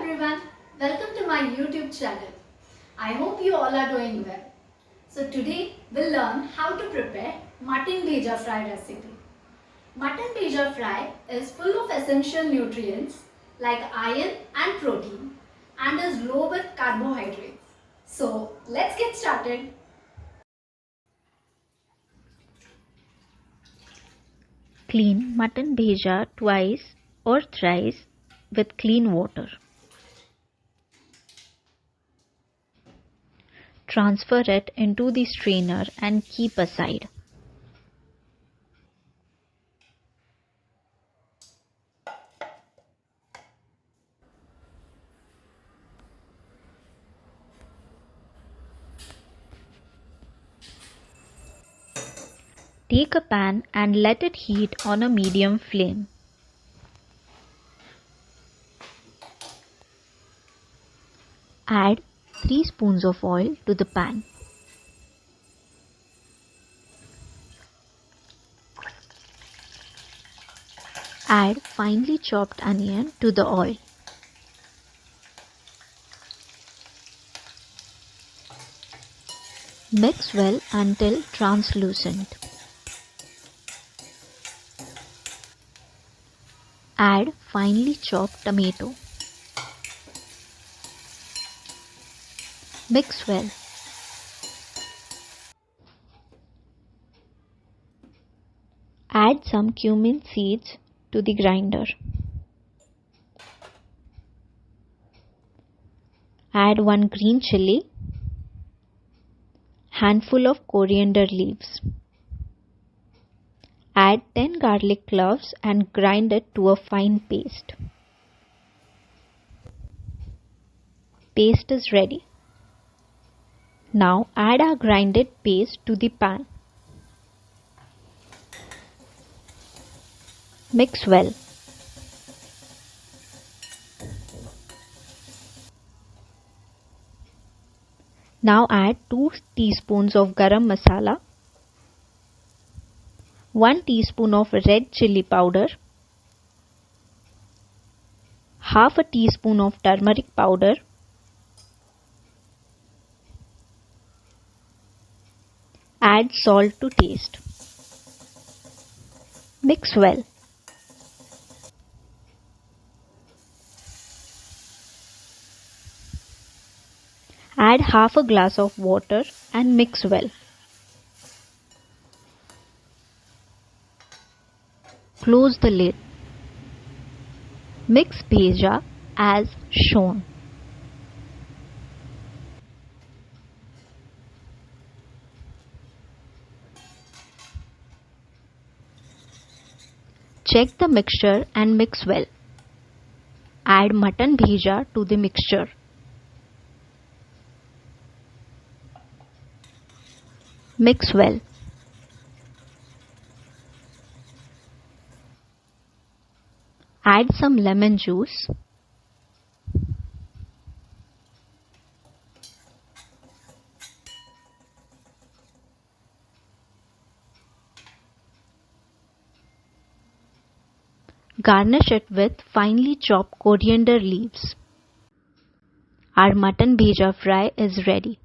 everyone, welcome to my YouTube channel. I hope you all are doing well. So today we'll learn how to prepare mutton bheja fry recipe. Mutton bheja fry is full of essential nutrients like iron and protein and is low with carbohydrates. So let's get started. Clean mutton bheja twice or thrice with clean water. Transfer it into the strainer and keep aside. Take a pan and let it heat on a medium flame. Add 3 spoons of oil to the pan. Add finely chopped onion to the oil. Mix well until translucent. Add finely chopped tomato. Mix well. Add some cumin seeds to the grinder. Add 1 green chilli, handful of coriander leaves. Add 10 garlic cloves and grind it to a fine paste. Paste is ready. Now add our grinded paste to the pan. Mix well. Now add 2 teaspoons of garam masala, 1 teaspoon of red chilli powder, half a teaspoon of turmeric powder, add salt to taste. Mix well. Add half a glass of water and mix well. Close the lid. Mix bheja as shown. Check the mixture and mix well. Add mutton bheja to the mixture. Mix well. Add some lemon juice. Garnish it with finely chopped coriander leaves. Our mutton bheja fry is ready.